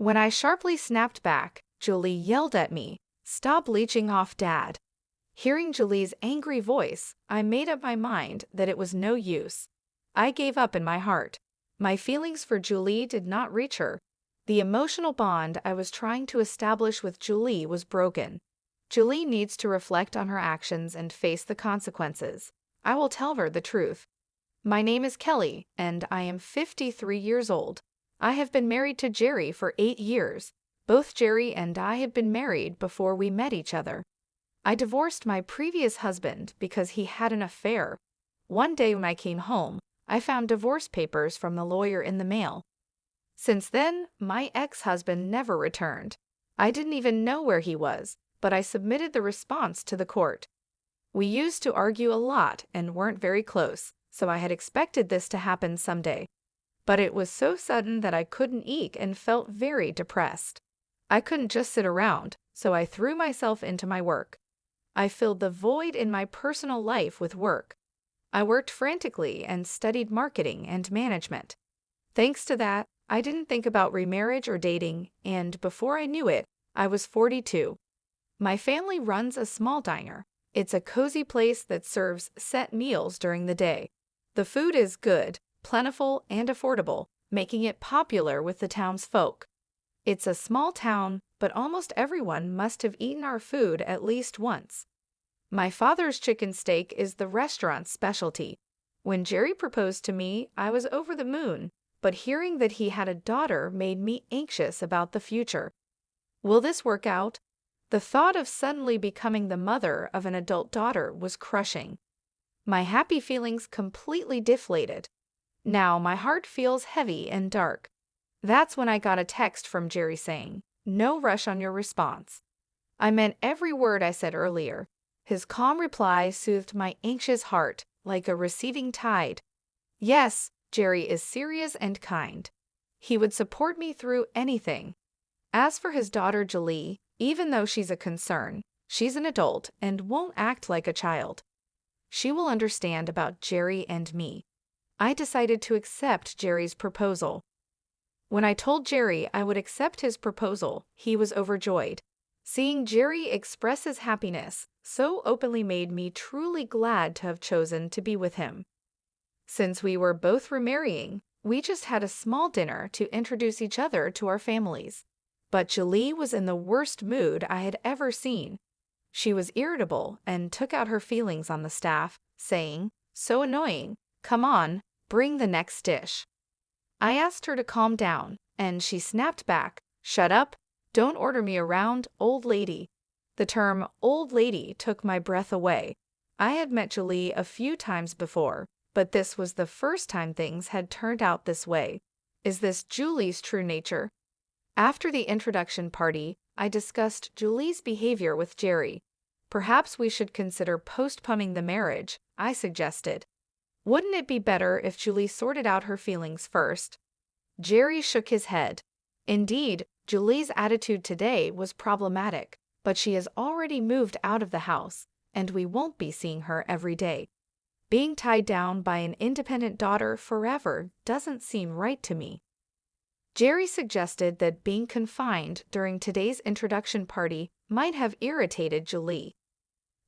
When I sharply snapped back, Julie yelled at me, "Stop leeching off Dad." Hearing Julie's angry voice, I made up my mind that it was no use. I gave up in my heart. My feelings for Julie did not reach her. The emotional bond I was trying to establish with Julie was broken. Julie needs to reflect on her actions and face the consequences. I will tell her the truth. My name is Kelly, and I am 53 years old. I have been married to Jerry for 8 years. Both Jerry and I had been married before we met each other. I divorced my previous husband because he had an affair. One day when I came home, I found divorce papers from the lawyer in the mail. Since then, my ex-husband never returned. I didn't even know where he was, but I submitted the response to the court. We used to argue a lot and weren't very close, so I had expected this to happen someday. But it was so sudden that I couldn't eat and felt very depressed. I couldn't just sit around, so I threw myself into my work. I filled the void in my personal life with work. I worked frantically and studied marketing and management. Thanks to that, I didn't think about remarriage or dating, and before I knew it, I was 42. My family runs a small diner. It's a cozy place that serves set meals during the day. The food is good, plentiful, and affordable, making it popular with the townsfolk. It's a small town, but almost everyone must have eaten our food at least once. My father's chicken steak is the restaurant's specialty. When Jerry proposed to me, I was over the moon, but hearing that he had a daughter made me anxious about the future. Will this work out? The thought of suddenly becoming the mother of an adult daughter was crushing. My happy feelings completely deflated. Now my heart feels heavy and dark. That's when I got a text from Jerry saying, "No rush on your response." I meant every word I said earlier. His calm reply soothed my anxious heart like a receding tide. Yes, Jerry is serious and kind. He would support me through anything. As for his daughter Julie, even though she's a concern, she's an adult and won't act like a child. She will understand about Jerry and me. I decided to accept Jerry's proposal. When I told Jerry I would accept his proposal, he was overjoyed. Seeing Jerry express his happiness so openly made me truly glad to have chosen to be with him. Since we were both remarrying, we just had a small dinner to introduce each other to our families. But Julie was in the worst mood I had ever seen. She was irritable and took out her feelings on the staff, saying, "So annoying, come on, bring the next dish." I asked her to calm down, and she snapped back, "Shut up, don't order me around, old lady." The term old lady took my breath away. I had met Julie a few times before, but this was the first time things had turned out this way. Is this Julie's true nature? After the introduction party, I discussed Julie's behavior with Jerry. Perhaps we should consider postponing the marriage, I suggested. Wouldn't it be better if Julie sorted out her feelings first? Jerry shook his head. Indeed, Julie's attitude today was problematic, but she has already moved out of the house, and we won't be seeing her every day. Being tied down by an independent daughter forever doesn't seem right to me. Jerry suggested that being confined during today's introduction party might have irritated Julie.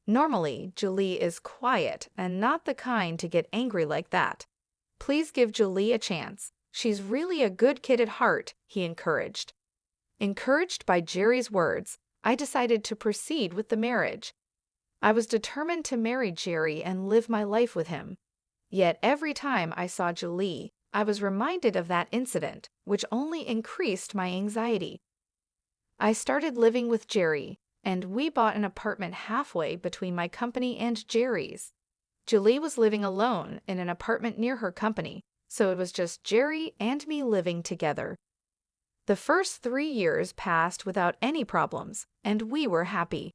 Normally, Julie is quiet and not the kind to get angry like that. Please give Julie a chance. She's really a good kid at heart, he encouraged. Encouraged by Jerry's words, I decided to proceed with the marriage. I was determined to marry Jerry and live my life with him. Yet every time I saw Julie, I was reminded of that incident, which only increased my anxiety. I started living with Jerry, and we bought an apartment halfway between my company and Jerry's. Julie was living alone in an apartment near her company, so it was just Jerry and me living together. The first 3 years passed without any problems, and we were happy.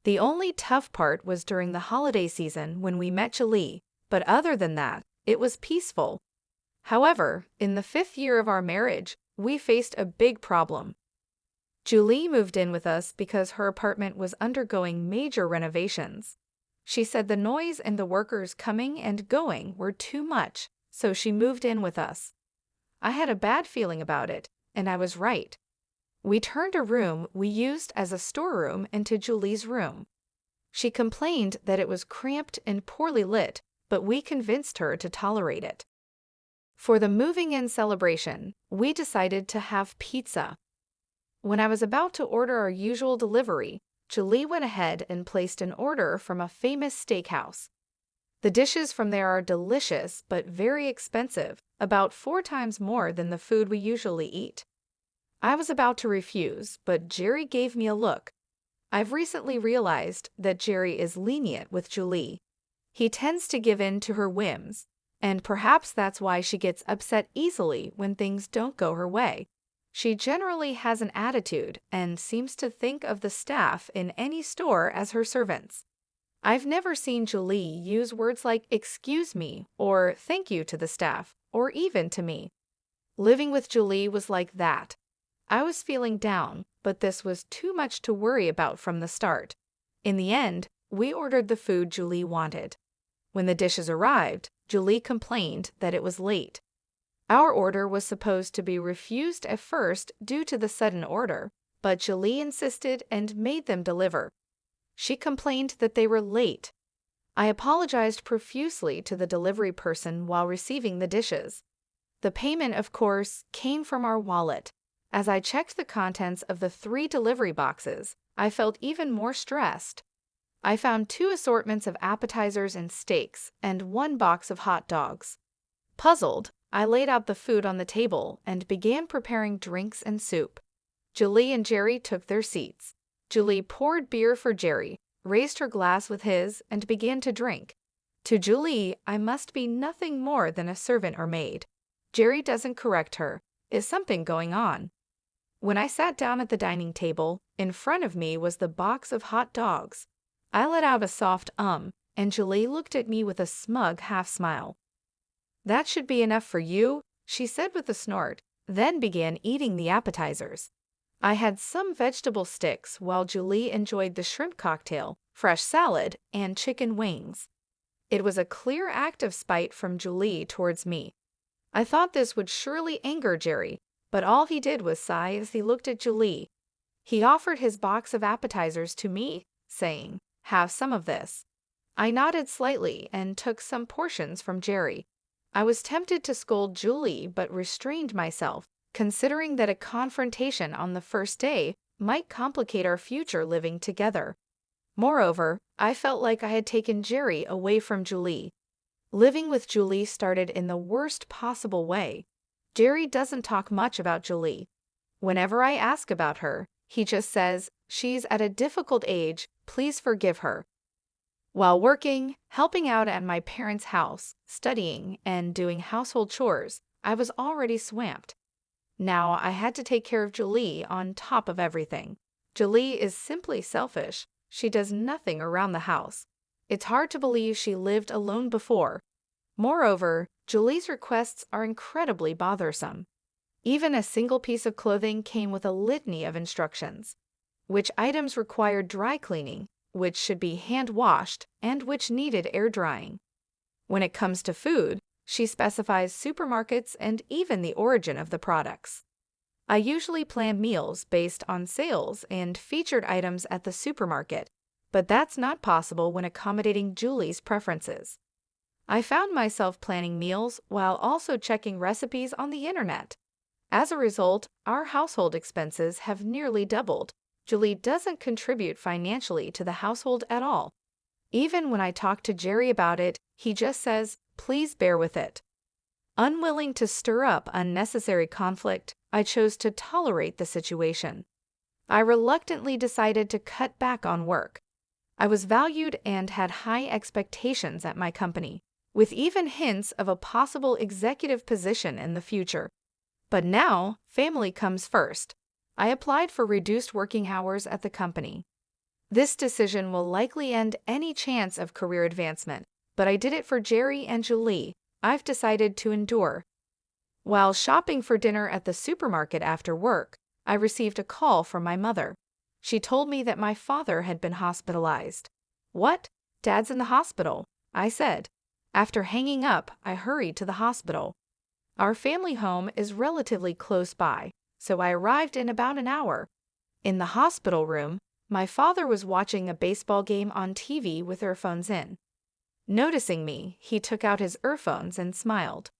The only tough part was during the holiday season when we met Julie, but other than that, it was peaceful. However, in the 5th year of our marriage, we faced a big problem. Julie moved in with us because her apartment was undergoing major renovations. She said the noise and the workers coming and going were too much, so she moved in with us. I had a bad feeling about it, and I was right. We turned a room we used as a storeroom into Julie's room. She complained that it was cramped and poorly lit, but we convinced her to tolerate it. For the moving-in celebration, we decided to have pizza. When I was about to order our usual delivery, Julie went ahead and placed an order from a famous steakhouse. The dishes from there are delicious but very expensive, about 4 times more than the food we usually eat. I was about to refuse, but Jerry gave me a look. I've recently realized that Jerry is lenient with Julie. He tends to give in to her whims, and perhaps that's why she gets upset easily when things don't go her way. She generally has an attitude and seems to think of the staff in any store as her servants. I've never seen Julie use words like "excuse me" or "thank you" to the staff, or even to me. Living with Julie was like that. I was feeling down, but this was too much to worry about from the start. In the end, we ordered the food Julie wanted. When the dishes arrived, Julie complained that it was late. Our order was supposed to be refused at first due to the sudden order, but Julie insisted and made them deliver. She complained that they were late. I apologized profusely to the delivery person while receiving the dishes. The payment, of course, came from our wallet. As I checked the contents of the 3 delivery boxes, I felt even more stressed. I found 2 assortments of appetizers and steaks and 1 box of hot dogs. Puzzled, I laid out the food on the table and began preparing drinks and soup. Julie and Jerry took their seats. Julie poured beer for Jerry, raised her glass with his, and began to drink. To Julie, I must be nothing more than a servant or maid. Jerry doesn't correct her. Is something going on? When I sat down at the dining table, in front of me was the box of hot dogs. I let out a soft and Julie looked at me with a smug half-smile. "That should be enough for you," she said with a snort, then began eating the appetizers. I had some vegetable sticks while Julie enjoyed the shrimp cocktail, fresh salad, and chicken wings. It was a clear act of spite from Julie towards me. I thought this would surely anger Jerry, but all he did was sigh as he looked at Julie. He offered his box of appetizers to me, saying, "Have some of this." I nodded slightly and took some portions from Jerry. I was tempted to scold Julie but restrained myself, considering that a confrontation on the first day might complicate our future living together. Moreover, I felt like I had taken Jerry away from Julie. Living with Julie started in the worst possible way. Jerry doesn't talk much about Julie. Whenever I ask about her, he just says, "She's at a difficult age, please forgive her." While working, helping out at my parents' house, studying, and doing household chores, I was already swamped. Now I had to take care of Julie on top of everything. Julie is simply selfish. She does nothing around the house. It's hard to believe she lived alone before. Moreover, Julie's requests are incredibly bothersome. Even a single piece of clothing came with a litany of instructions. Which items required dry cleaning, which should be hand-washed, and which needed air drying. When it comes to food, she specifies supermarkets and even the origin of the products. I usually plan meals based on sales and featured items at the supermarket, but that's not possible when accommodating Julie's preferences. I found myself planning meals while also checking recipes on the internet. As a result, our household expenses have nearly doubled. Julie doesn't contribute financially to the household at all. Even when I talk to Jerry about it, he just says, "Please bear with it." Unwilling to stir up unnecessary conflict, I chose to tolerate the situation. I reluctantly decided to cut back on work. I was valued and had high expectations at my company, with even hints of a possible executive position in the future. But now, family comes first. I applied for reduced working hours at the company. This decision will likely end any chance of career advancement, but I did it for Jerry and Julie. I've decided to endure. While shopping for dinner at the supermarket after work, I received a call from my mother. She told me that my father had been hospitalized. "What? Dad's in the hospital," I said. After hanging up, I hurried to the hospital. Our family home is relatively close by, so I arrived in about an hour. In the hospital room, my father was watching a baseball game on TV with earphones in. Noticing me, he took out his earphones and smiled.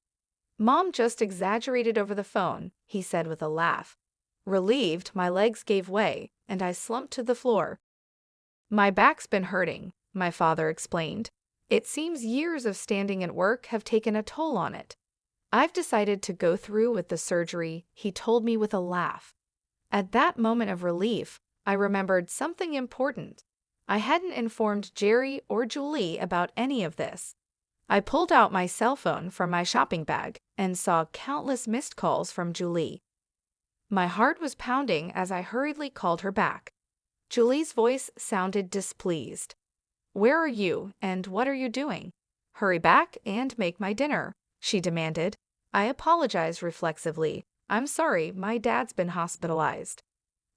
"Mom just exaggerated over the phone," he said with a laugh. Relieved, my legs gave way, and I slumped to the floor. "My back's been hurting," my father explained. "It seems years of standing at work have taken a toll on it. I've decided to go through with the surgery," he told me with a laugh. At that moment of relief, I remembered something important. I hadn't informed Jerry or Julie about any of this. I pulled out my cell phone from my shopping bag and saw countless missed calls from Julie. My heart was pounding as I hurriedly called her back. Julie's voice sounded displeased. "Where are you, and what are you doing? Hurry back and make my dinner," she demanded. I apologized reflexively. "I'm sorry, my dad's been hospitalized."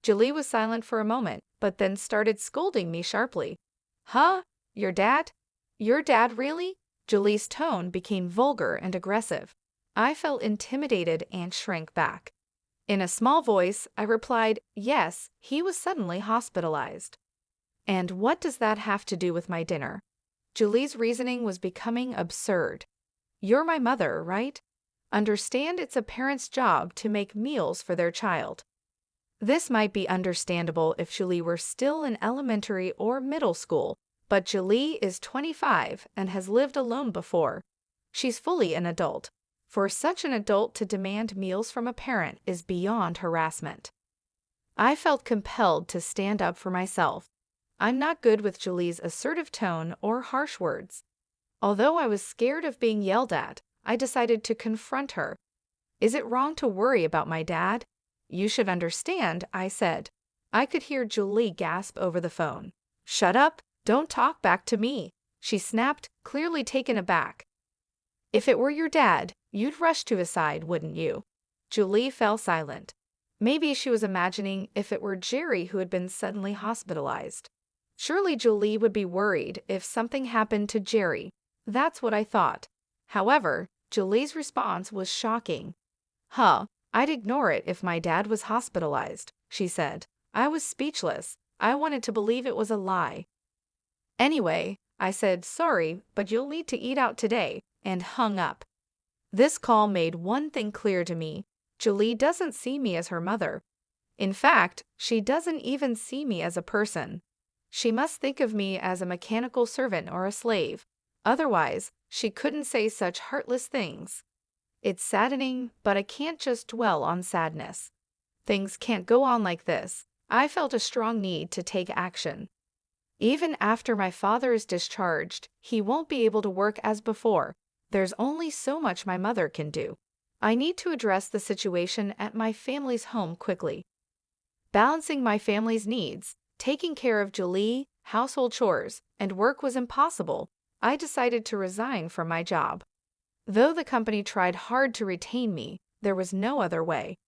Julie was silent for a moment, but then started scolding me sharply. "Huh? Your dad? Your dad really?" Julie's tone became vulgar and aggressive. I felt intimidated and shrank back. In a small voice, I replied, "Yes, he was suddenly hospitalized." "And what does that have to do with my dinner?" Julie's reasoning was becoming absurd. "You're my mother, right? Understand it's a parent's job to make meals for their child." This might be understandable if Julie were still in elementary or middle school, but Julie is 25 and has lived alone before. She's fully an adult. For such an adult to demand meals from a parent is beyond harassment. I felt compelled to stand up for myself. I'm not good with Julie's assertive tone or harsh words. Although I was scared of being yelled at, I decided to confront her. "Is it wrong to worry about my dad?" "You should understand," I said. I could hear Julie gasp over the phone. "Shut up! Don't talk back to me," she snapped, clearly taken aback. "If it were your dad, you'd rush to his side, wouldn't you?" Julie fell silent. Maybe she was imagining if it were Jerry who had been suddenly hospitalized. Surely Julie would be worried if something happened to Jerry. That's what I thought. However, Julie's response was shocking. "Huh, I'd ignore it if my dad was hospitalized," she said. I was speechless. I wanted to believe it was a lie. "Anyway," I said, "sorry, but you'll need to eat out today," and hung up. This call made one thing clear to me. Julie doesn't see me as her mother. In fact, she doesn't even see me as a person. She must think of me as a mechanical servant or a slave. Otherwise, she couldn't say such heartless things. It's saddening, but I can't just dwell on sadness. Things can't go on like this. I felt a strong need to take action. Even after my father is discharged, he won't be able to work as before. There's only so much my mother can do. I need to address the situation at my family's home quickly. Balancing my family's needs, taking care of Julie, household chores, and work was impossible. I decided to resign from my job. Though the company tried hard to retain me, there was no other way.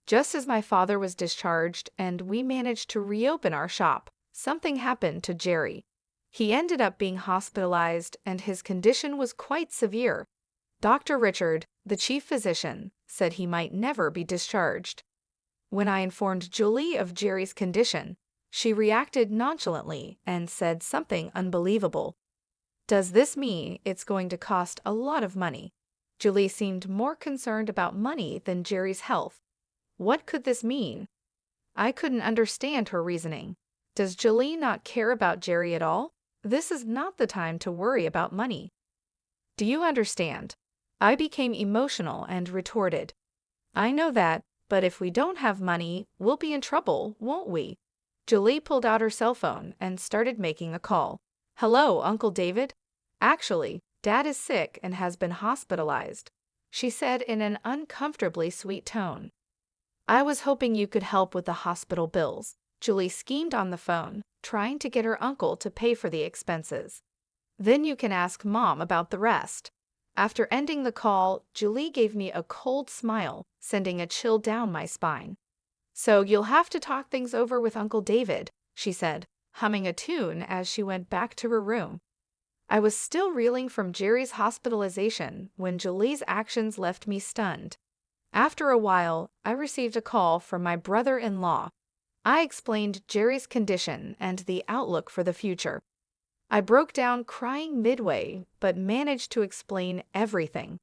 Just as my father was discharged and we managed to reopen our shop, something happened to Jerry. He ended up being hospitalized and his condition was quite severe. Dr. Richard, the chief physician, said he might never be discharged. When I informed Julie of Jerry's condition, she reacted nonchalantly and said something unbelievable. "Does this mean it's going to cost a lot of money?" Julie seemed more concerned about money than Jerry's health. What could this mean? I couldn't understand her reasoning. Does Julie not care about Jerry at all? This is not the time to worry about money. "Do you understand?" I became emotional and retorted. "I know that, but if we don't have money, we'll be in trouble, won't we?" Julie pulled out her cell phone and started making a call. "Hello, Uncle David? Actually, Dad is sick and has been hospitalized," she said in an uncomfortably sweet tone. "I was hoping you could help with the hospital bills." Julie schemed on the phone, trying to get her uncle to pay for the expenses. "Then you can ask Mom about the rest." After ending the call, Julie gave me a cold smile, sending a chill down my spine. "So you'll have to talk things over with Uncle David," she said, humming a tune as she went back to her room. I was still reeling from Jerry's hospitalization when Julie's actions left me stunned. After a while, I received a call from my brother-in-law. I explained Jerry's condition and the outlook for the future. I broke down crying midway, but managed to explain everything.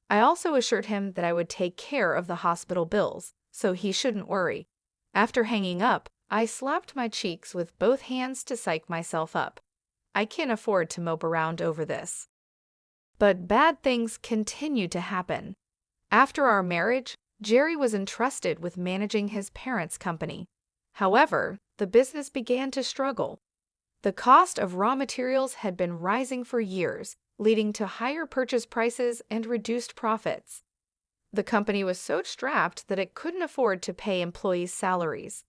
I also assured him that I would take care of the hospital bills, so he shouldn't worry. After hanging up, I slapped my cheeks with both hands to psych myself up. I can't afford to mope around over this. But bad things continued to happen. After our marriage, Jerry was entrusted with managing his parents' company. However, the business began to struggle. The cost of raw materials had been rising for years, leading to higher purchase prices and reduced profits. The company was so strapped that it couldn't afford to pay employees' salaries.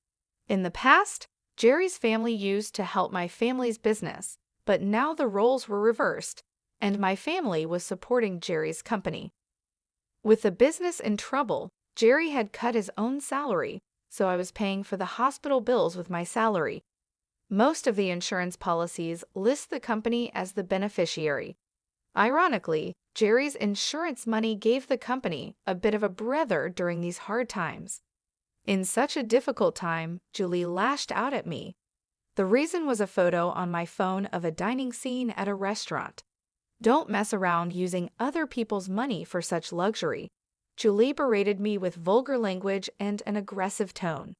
In the past, Jerry's family used to help my family's business, but now the roles were reversed, and my family was supporting Jerry's company. With the business in trouble, Jerry had cut his own salary, so I was paying for the hospital bills with my salary. Most of the insurance policies list the company as the beneficiary. Ironically, Jerry's insurance money gave the company a bit of a breather during these hard times. In such a difficult time, Julie lashed out at me. The reason was a photo on my phone of a dining scene at a restaurant. Don't mess around using other people's money for such luxury. Julie berated me with vulgar language and an aggressive tone.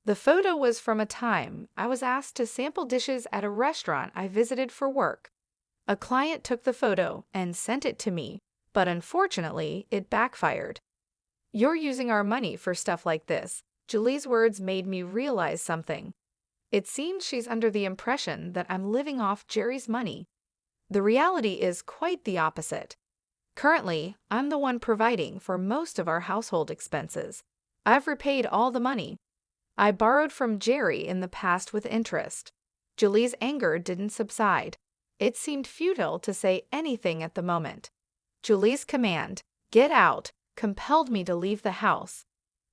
The photo was from a time I was asked to sample dishes at a restaurant I visited for work. A client took the photo and sent it to me, but unfortunately, it backfired. "You're using our money for stuff like this." Julie's words made me realize something. It seems she's under the impression that I'm living off Jerry's money. The reality is quite the opposite. Currently, I'm the one providing for most of our household expenses. I've repaid all the money. I borrowed from Jerry in the past with interest. Julie's anger didn't subside. It seemed futile to say anything at the moment. Julie's command, "Get out," compelled me to leave the house.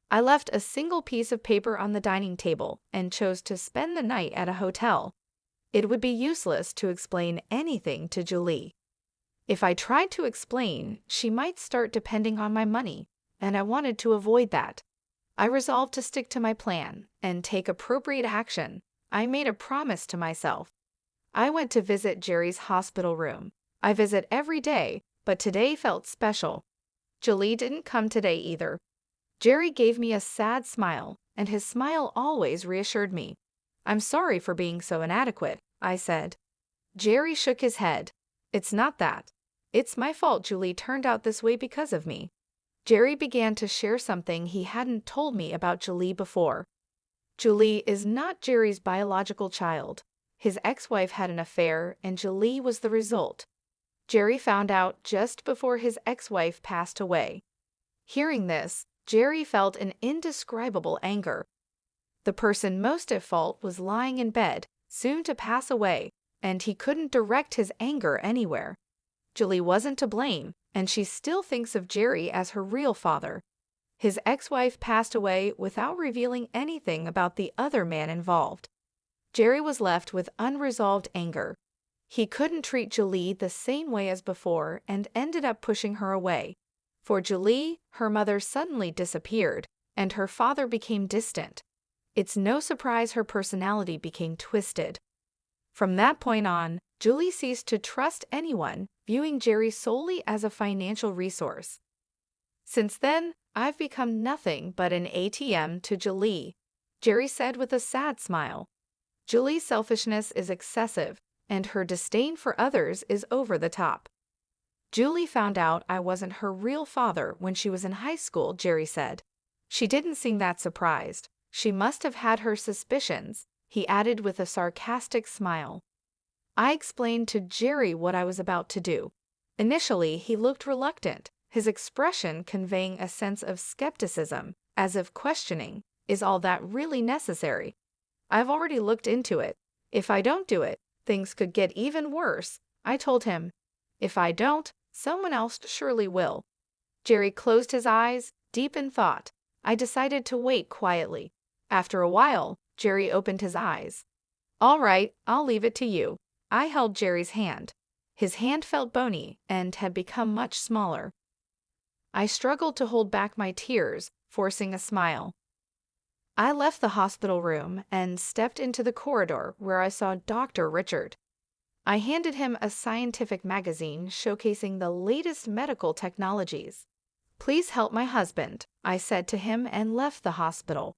I left a single piece of paper on the dining table and chose to spend the night at a hotel. It would be useless to explain anything to Julie. If I tried to explain, she might start depending on my money, and I wanted to avoid that. I resolved to stick to my plan and take appropriate action. I made a promise to myself. I went to visit Jerry's hospital room. I visit every day, but today felt special. Julie didn't come today either. Jerry gave me a sad smile, and his smile always reassured me. "I'm sorry for being so inadequate," I said. Jerry shook his head. "It's not that. It's my fault Julie turned out this way because of me." Jerry began to share something he hadn't told me about Julie before. Julie is not Jerry's biological child. His ex-wife had an affair, and Julie was the result. Jerry found out just before his ex-wife passed away. Hearing this, Jerry felt an indescribable anger. The person most at fault was lying in bed, soon to pass away, and he couldn't direct his anger anywhere. Julie wasn't to blame, and she still thinks of Jerry as her real father. His ex-wife passed away without revealing anything about the other man involved. Jerry was left with unresolved anger. He couldn't treat Julie the same way as before and ended up pushing her away. For Julie, her mother suddenly disappeared, and her father became distant. It's no surprise her personality became twisted. From that point on, Julie ceased to trust anyone, viewing Jerry solely as a financial resource. Since then, I've become nothing but an ATM to Julie, Jerry said with a sad smile. Julie's selfishness is excessive, and her disdain for others is over the top. Julie found out I wasn't her real father when she was in high school, Jerry said. She didn't seem that surprised. She must have had her suspicions, he added with a sarcastic smile. I explained to Jerry what I was about to do. Initially, he looked reluctant, his expression conveying a sense of skepticism, as if questioning, "Is all that really necessary? I've already looked into it. If I don't do it, things could get even worse." I told him, "If I don't, someone else surely will." Jerry closed his eyes, deep in thought. I decided to wait quietly. After a while, Jerry opened his eyes. "All right, I'll leave it to you." I held Jerry's hand. His hand felt bony and had become much smaller. I struggled to hold back my tears, forcing a smile. I left the hospital room and stepped into the corridor where I saw Dr. Richard. I handed him a scientific magazine showcasing the latest medical technologies. "Please help my husband," I said to him and left the hospital.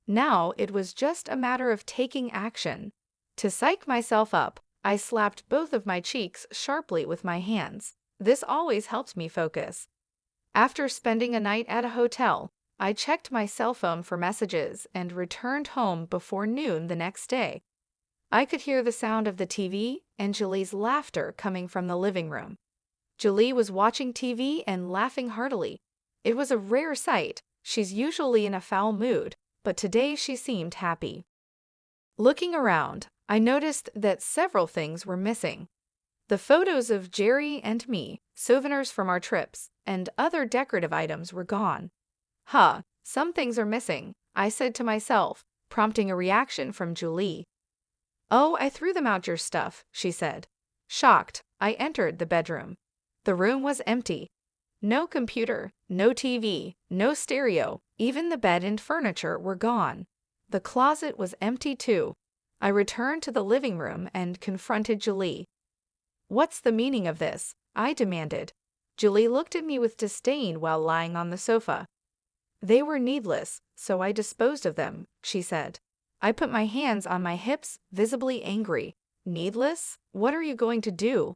Now it was just a matter of taking action. To psych myself up, I slapped both of my cheeks sharply with my hands. This always helped me focus. After spending a night at a hotel, I checked my cell phone for messages and returned home before noon the next day. I could hear the sound of the TV and Julie's laughter coming from the living room. Julie was watching TV and laughing heartily. It was a rare sight. She's usually in a foul mood, but today she seemed happy. Looking around, I noticed that several things were missing. The photos of Jerry and me, souvenirs from our trips, and other decorative items were gone. Some things are missing, I said to myself, prompting a reaction from Julie. "Oh, I threw them out your stuff," she said. Shocked, I entered the bedroom. The room was empty. No computer, no TV, no stereo, even the bed and furniture were gone. The closet was empty too. I returned to the living room and confronted Julie. "What's the meaning of this?" I demanded. Julie looked at me with disdain while lying on the sofa. "They were needless, so I disposed of them," she said. I put my hands on my hips, visibly angry. "Needless? What are you going to do?"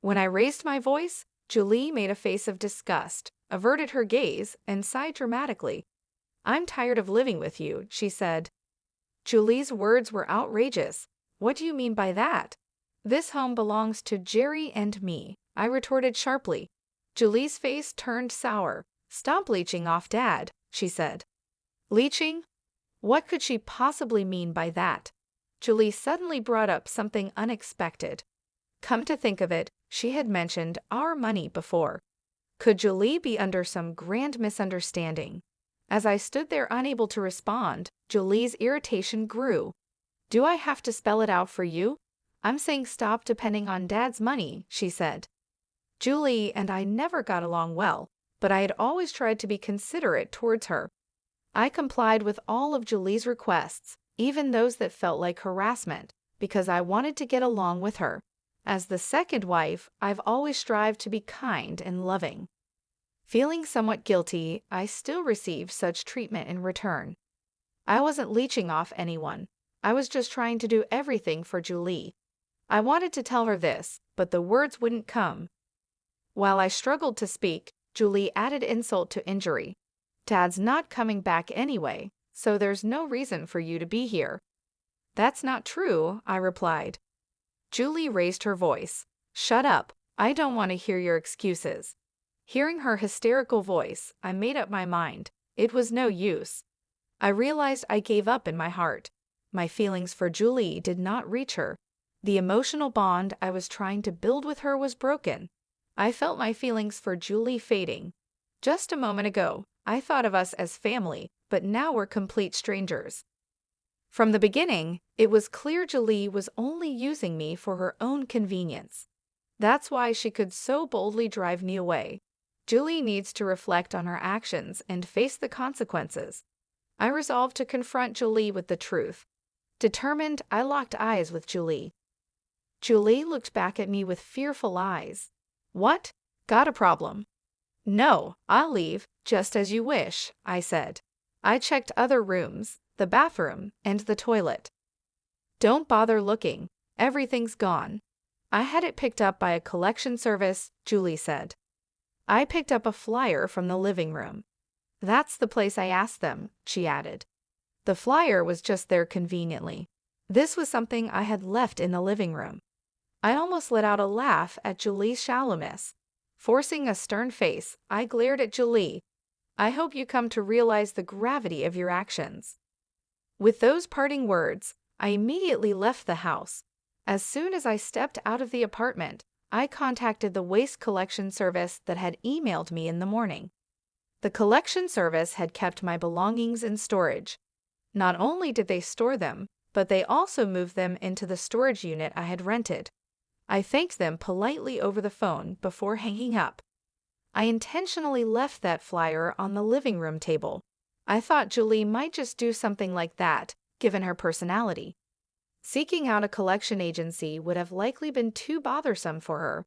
When I raised my voice, Julie made a face of disgust, averted her gaze, and sighed dramatically. "I'm tired of living with you," she said. Julie's words were outrageous. "What do you mean by that?" "This home belongs to Jerry and me," I retorted sharply. Julie's face turned sour. "Stop leeching off Dad," she said. "Leeching? What could she possibly mean by that?" Julie suddenly brought up something unexpected. Come to think of it, she had mentioned our money before. Could Julie be under some grand misunderstanding? As I stood there unable to respond, Julie's irritation grew. "Do I have to spell it out for you? I'm saying stop depending on Dad's money," she said. Julie and I never got along well, but I had always tried to be considerate towards her. I complied with all of Julie's requests, even those that felt like harassment, because I wanted to get along with her. As the second wife, I've always strived to be kind and loving. Feeling somewhat guilty, I still received such treatment in return. I wasn't leeching off anyone. I was just trying to do everything for Julie. I wanted to tell her this, but the words wouldn't come. While I struggled to speak, Julie added insult to injury. "Dad's not coming back anyway, so there's no reason for you to be here." "That's not true," I replied. Julie raised her voice. "Shut up. I don't want to hear your excuses." Hearing her hysterical voice, I made up my mind. It was no use. I realized I gave up in my heart. My feelings for Julie did not reach her. The emotional bond I was trying to build with her was broken. I felt my feelings for Julie fading. Just a moment ago, I thought of us as family, but now we're complete strangers. From the beginning, it was clear Julie was only using me for her own convenience. That's why she could so boldly drive me away. Julie needs to reflect on her actions and face the consequences. I resolved to confront Julie with the truth. Determined, I locked eyes with Julie. Julie looked back at me with fearful eyes. "What? Got a problem?" "No, I'll leave, just as you wish," I said. I checked other rooms, the bathroom, and the toilet. "Don't bother looking. Everything's gone." "I had it picked up by a collection service," Julie said. I picked up a flyer from the living room. "That's the place I asked them," she added. The flyer was just there conveniently. This was something I had left in the living room. I almost let out a laugh at Julie's shallowness. Forcing a stern face, I glared at Julie. "I hope you come to realize the gravity of your actions." With those parting words, I immediately left the house. As soon as I stepped out of the apartment, I contacted the waste collection service that had emailed me in the morning. The collection service had kept my belongings in storage. Not only did they store them, but they also moved them into the storage unit I had rented. I thanked them politely over the phone before hanging up. I intentionally left that flyer on the living room table. I thought Julie might just do something like that, given her personality. Seeking out a collection agency would have likely been too bothersome for her.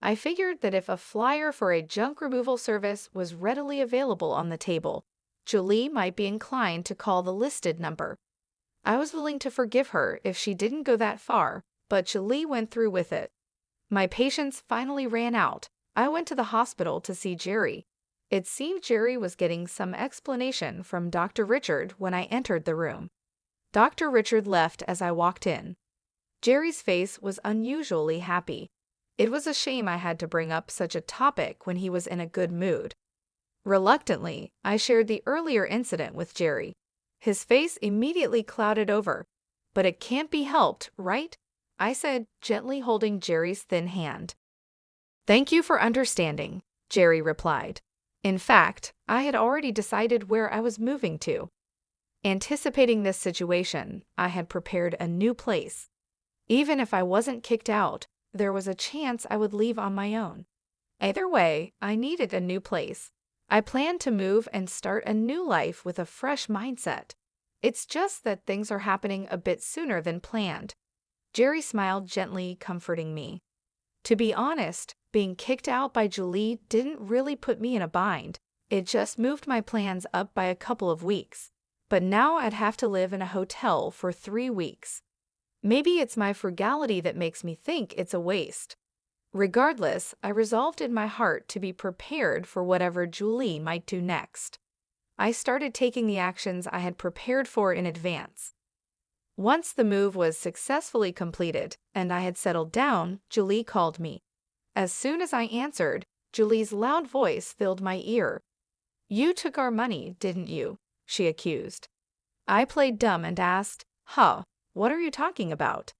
I figured that if a flyer for a junk removal service was readily available on the table, Julie might be inclined to call the listed number. I was willing to forgive her if she didn't go that far, but Julie went through with it. My patience finally ran out. I went to the hospital to see Jerry. It seemed Jerry was getting some explanation from Dr. Richard when I entered the room. Dr. Richard left as I walked in. Jerry's face was unusually happy. It was a shame I had to bring up such a topic when he was in a good mood. Reluctantly, I shared the earlier incident with Jerry. His face immediately clouded over. "But it can't be helped, right?" I said, gently holding Jerry's thin hand. "Thank you for understanding," Jerry replied. In fact, I had already decided where I was moving to. Anticipating this situation, I had prepared a new place. Even if I wasn't kicked out, there was a chance I would leave on my own. Either way, I needed a new place. I planned to move and start a new life with a fresh mindset. It's just that things are happening a bit sooner than planned. Jerry smiled gently, comforting me. To be honest, being kicked out by Julie didn't really put me in a bind. It just moved my plans up by a couple of weeks. But now I'd have to live in a hotel for 3 weeks. Maybe it's my frugality that makes me think it's a waste. Regardless, I resolved in my heart to be prepared for whatever Julie might do next. I started taking the actions I had prepared for in advance. Once the move was successfully completed and I had settled down, Julie called me. As soon as I answered, Julie's loud voice filled my ear. "You took our money, didn't you?" she accused. I played dumb and asked, what are you talking about?"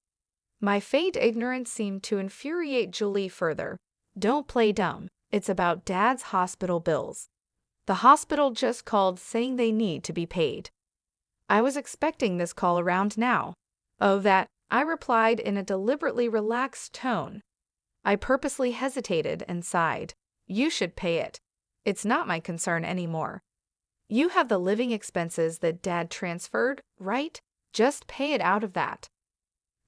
My feigned ignorance seemed to infuriate Julie further. "Don't play dumb. It's about Dad's hospital bills. The hospital just called saying they need to be paid." I was expecting this call around now. "Oh, that," I replied in a deliberately relaxed tone. I purposely hesitated and sighed. "You should pay it. It's not my concern anymore. You have the living expenses that Dad transferred, right? Just pay it out of that."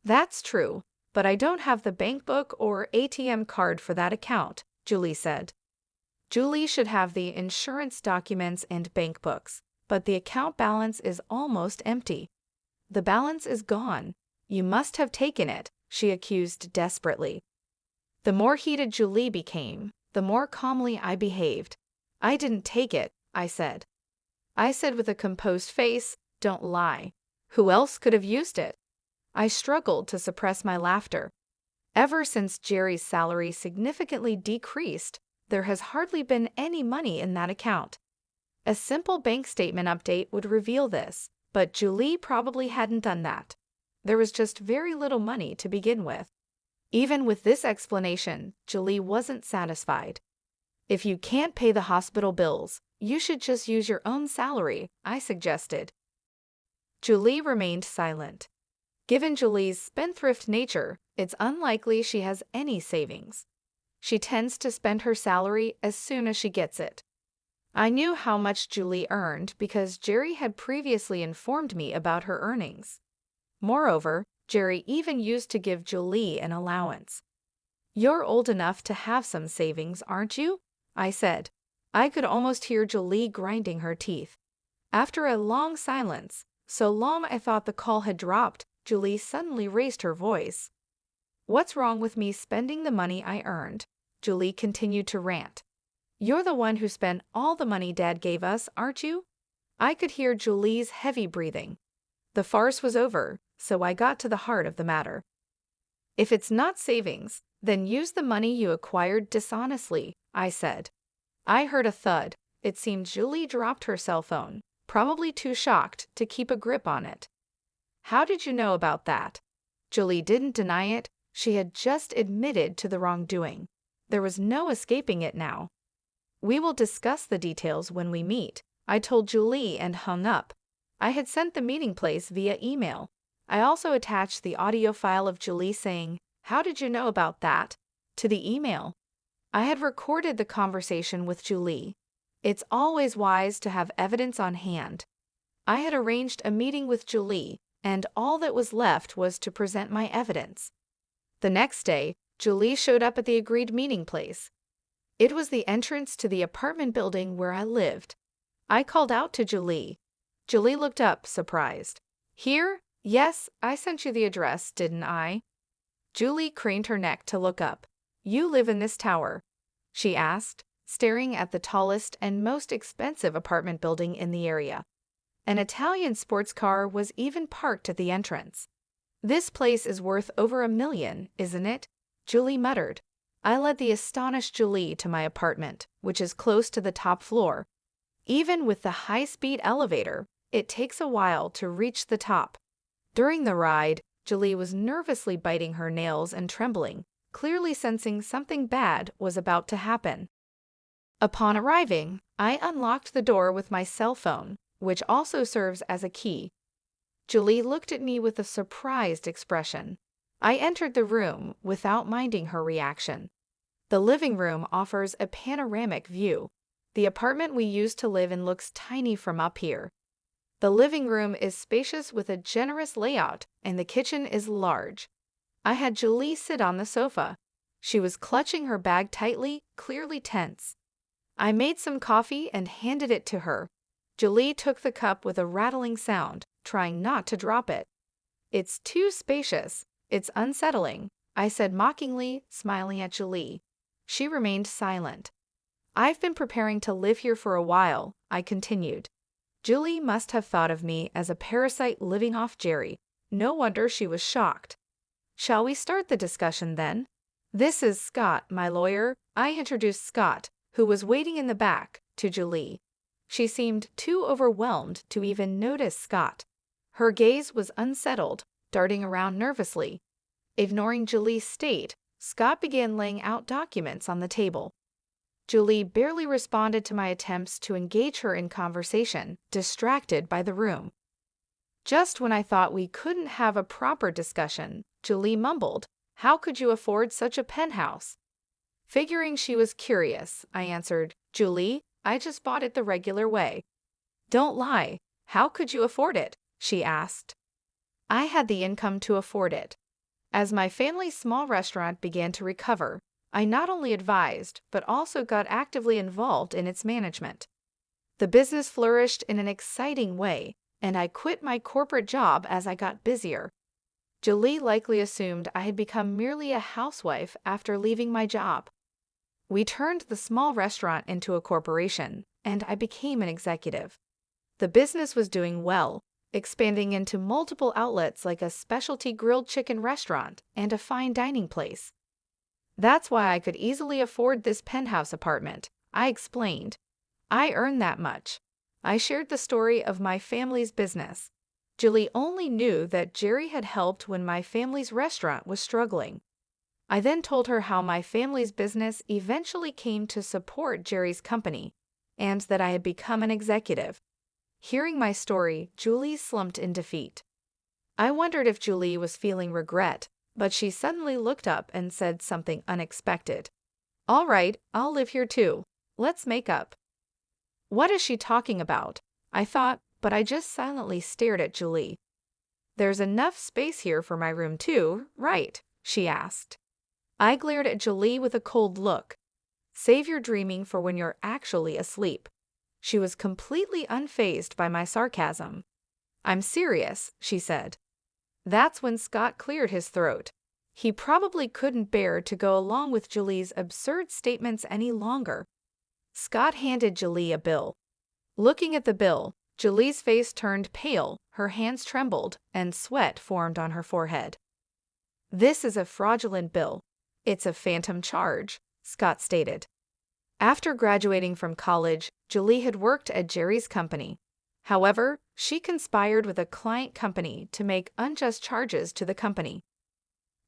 "That's true, but I don't have the bank book or ATM card for that account," Julie said. Julie should have the insurance documents and bank books, but the account balance is almost empty. "The balance is gone. You must have taken it," she accused desperately. The more heated Julie became, the more calmly I behaved. "I didn't take it," I said. I said with a composed face, "Don't lie. Who else could have used it?" I struggled to suppress my laughter. Ever since Jerry's salary significantly decreased, there has hardly been any money in that account. A simple bank statement update would reveal this, but Julie probably hadn't done that. There was just very little money to begin with. Even with this explanation, Julie wasn't satisfied. "If you can't pay the hospital bills, you should just use your own salary," I suggested. Julie remained silent. Given Julie's spendthrift nature, it's unlikely she has any savings. She tends to spend her salary as soon as she gets it. I knew how much Julie earned because Jerry had previously informed me about her earnings. Moreover, Jerry even used to give Julie an allowance. "You're old enough to have some savings, aren't you?" I said. I could almost hear Julie grinding her teeth. After a long silence, so long I thought the call had dropped, Julie suddenly raised her voice. "What's wrong with me spending the money I earned?" Julie continued to rant. "You're the one who spent all the money Dad gave us, aren't you?" I could hear Julie's heavy breathing. The farce was over, so I got to the heart of the matter. "If it's not savings, then use the money you acquired dishonestly," I said. I heard a thud. It seemed Julie dropped her cell phone, probably too shocked to keep a grip on it. "How did you know about that?" Julie didn't deny it. She had just admitted to the wrongdoing. There was no escaping it now. "We will discuss the details when we meet," I told Julie and hung up. I had sent the meeting place via email. I also attached the audio file of Julie saying, "How did you know about that?" to the email. I had recorded the conversation with Julie. It's always wise to have evidence on hand. I had arranged a meeting with Julie, and all that was left was to present my evidence. The next day, Julie showed up at the agreed meeting place. It was the entrance to the apartment building where I lived. I called out to Julie. Julie looked up, surprised. Here? Yes, I sent you the address, didn't I? Julie craned her neck to look up. You live in this tower? She asked, staring at the tallest and most expensive apartment building in the area. An Italian sports car was even parked at the entrance. This place is worth over $1 million, isn't it? Julie muttered. I led the astonished Julie to my apartment, which is close to the top floor. Even with the high-speed elevator, it takes a while to reach the top. During the ride, Julie was nervously biting her nails and trembling, clearly sensing something bad was about to happen. Upon arriving, I unlocked the door with my cell phone, which also serves as a key. Julie looked at me with a surprised expression. I entered the room without minding her reaction. The living room offers a panoramic view. The apartment we used to live in looks tiny from up here. The living room is spacious with a generous layout, and the kitchen is large. I had Julie sit on the sofa. She was clutching her bag tightly, clearly tense. I made some coffee and handed it to her. Julie took the cup with a rattling sound, trying not to drop it. It's too spacious. It's unsettling, I said mockingly, smiling at Julie. She remained silent. I've been preparing to live here for a while, I continued. Julie must have thought of me as a parasite living off Jerry. No wonder she was shocked. Shall we start the discussion then? This is Scott, my lawyer. I introduced Scott, who was waiting in the back, to Julie. She seemed too overwhelmed to even notice Scott. Her gaze was unsettled, darting around nervously. Ignoring Julie's state, Scott began laying out documents on the table. Julie barely responded to my attempts to engage her in conversation, distracted by the room. Just when I thought we couldn't have a proper discussion, Julie mumbled, "How could you afford such a penthouse?" Figuring she was curious, I answered, "Julie, I just bought it the regular way." "Don't lie. How could you afford it?" she asked. I had the income to afford it. As my family's small restaurant began to recover, I not only advised, but also got actively involved in its management. The business flourished in an exciting way, and I quit my corporate job as I got busier. Julie likely assumed I had become merely a housewife after leaving my job. We turned the small restaurant into a corporation, and I became an executive. The business was doing well, expanding into multiple outlets like a specialty grilled chicken restaurant and a fine dining place. That's why I could easily afford this penthouse apartment, I explained. I earned that much. I shared the story of my family's business. Julie only knew that Jerry had helped when my family's restaurant was struggling. I then told her how my family's business eventually came to support Jerry's company, and that I had become an executive. Hearing my story, Julie slumped in defeat. I wondered if Julie was feeling regret, but she suddenly looked up and said something unexpected. "All right, I'll live here too. Let's make up." What is she talking about? I thought, but I just silently stared at Julie. "There's enough space here for my room too, right?" she asked. I glared at Julie with a cold look. "Save your dreaming for when you're actually asleep." She was completely unfazed by my sarcasm. "I'm serious," she said. That's when Scott cleared his throat. He probably couldn't bear to go along with Julie's absurd statements any longer. Scott handed Julie a bill. Looking at the bill, Julie's face turned pale, her hands trembled, and sweat formed on her forehead. "This is a fraudulent bill. It's a phantom charge," Scott stated. After graduating from college, Julie had worked at Jerry's company. However, she conspired with a client company to make unjust charges to the company.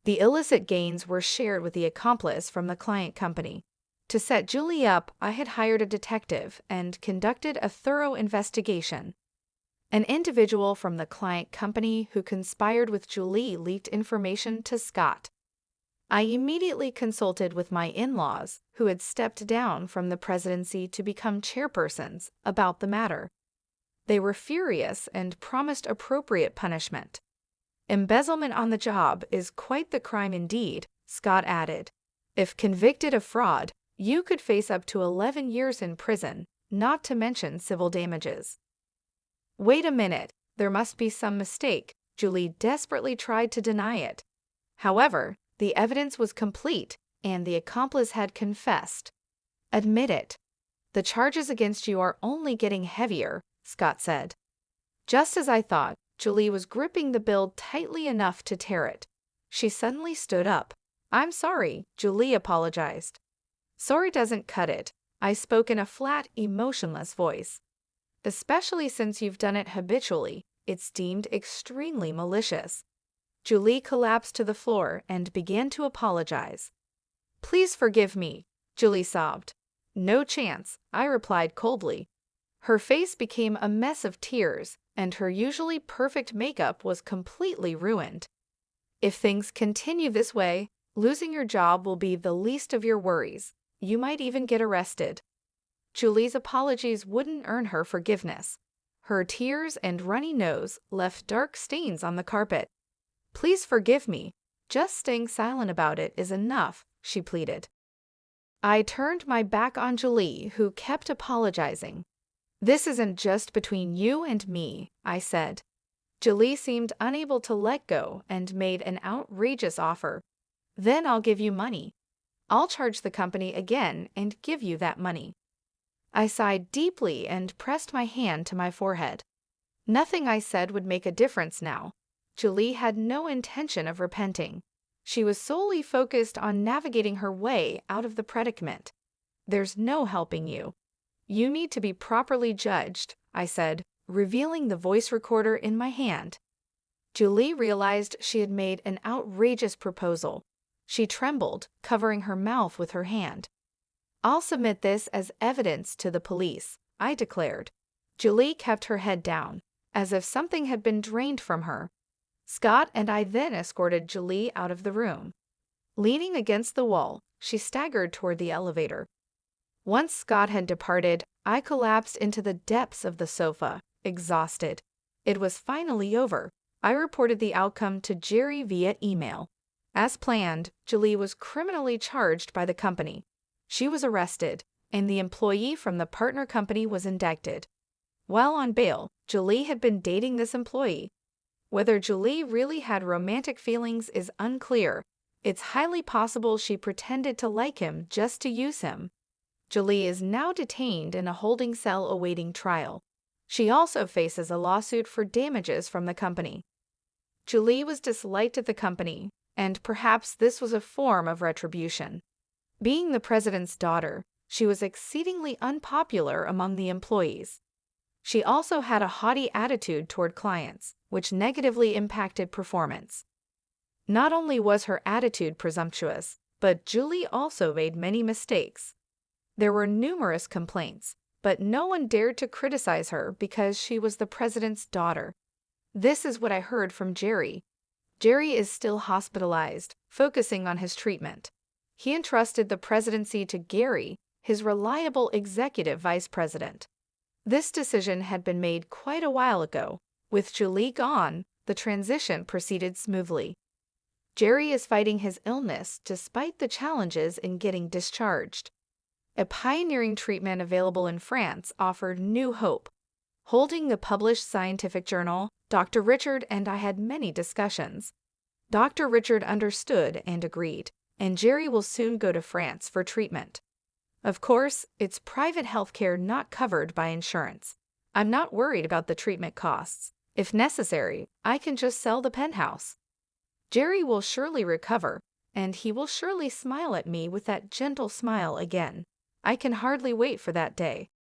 The illicit gains were shared with the accomplice from the client company. To set Julie up, I had hired a detective and conducted a thorough investigation. An individual from the client company who conspired with Julie leaked information to Scott. I immediately consulted with my in-laws, who had stepped down from the presidency to become chairpersons, about the matter. They were furious and promised appropriate punishment. Embezzlement on the job is quite the crime indeed, Scott added. If convicted of fraud, you could face up to 11 years in prison, not to mention civil damages. Wait a minute, there must be some mistake. Julie desperately tried to deny it. However, the evidence was complete, and the accomplice had confessed. Admit it. The charges against you are only getting heavier, Scott said. Just as I thought, Julie was gripping the bill tightly enough to tear it. She suddenly stood up. I'm sorry, Julie apologized. Sorry doesn't cut it, I spoke in a flat, emotionless voice. Especially since you've done it habitually, it's deemed extremely malicious. Julie collapsed to the floor and began to apologize. Please forgive me, Julie sobbed. No chance, I replied coldly. Her face became a mess of tears, and her usually perfect makeup was completely ruined. If things continue this way, losing your job will be the least of your worries. You might even get arrested. Julie's apologies wouldn't earn her forgiveness. Her tears and runny nose left dark stains on the carpet. Please forgive me. Just staying silent about it is enough, she pleaded. I turned my back on Julie, who kept apologizing. This isn't just between you and me, I said. Julie seemed unable to let go and made an outrageous offer. Then I'll give you money. I'll charge the company again and give you that money. I sighed deeply and pressed my hand to my forehead. Nothing I said would make a difference now. Julie had no intention of repenting. She was solely focused on navigating her way out of the predicament. There's no helping you. You need to be properly judged, I said, revealing the voice recorder in my hand. Julie realized she had made an outrageous proposal. She trembled, covering her mouth with her hand. I'll submit this as evidence to the police, I declared. Julie kept her head down, as if something had been drained from her. Scott and I then escorted Julie out of the room. Leaning against the wall, she staggered toward the elevator. Once Scott had departed, I collapsed into the depths of the sofa, exhausted. It was finally over. I reported the outcome to Jerry via email. As planned, Julie was criminally charged by the company. She was arrested, and the employee from the partner company was indicted. While on bail, Julie had been dating this employee. Whether Julie really had romantic feelings is unclear. It's highly possible she pretended to like him just to use him. Julie is now detained in a holding cell awaiting trial. She also faces a lawsuit for damages from the company. Julie was disliked at the company, and perhaps this was a form of retribution. Being the president's daughter, she was exceedingly unpopular among the employees. She also had a haughty attitude toward clients, which negatively impacted performance. Not only was her attitude presumptuous, but Julie also made many mistakes. There were numerous complaints, but no one dared to criticize her because she was the president's daughter. This is what I heard from Jerry. Jerry is still hospitalized, focusing on his treatment. He entrusted the presidency to Gary, his reliable executive vice president. This decision had been made quite a while ago. With Julie gone, the transition proceeded smoothly. Jerry is fighting his illness despite the challenges in getting discharged. A pioneering treatment available in France offered new hope. Holding the published scientific journal, Dr. Richard and I had many discussions. Dr. Richard understood and agreed, and Jerry will soon go to France for treatment. Of course, it's private healthcare not covered by insurance. I'm not worried about the treatment costs. If necessary, I can just sell the penthouse. Jerry will surely recover, and he will surely smile at me with that gentle smile again. I can hardly wait for that day.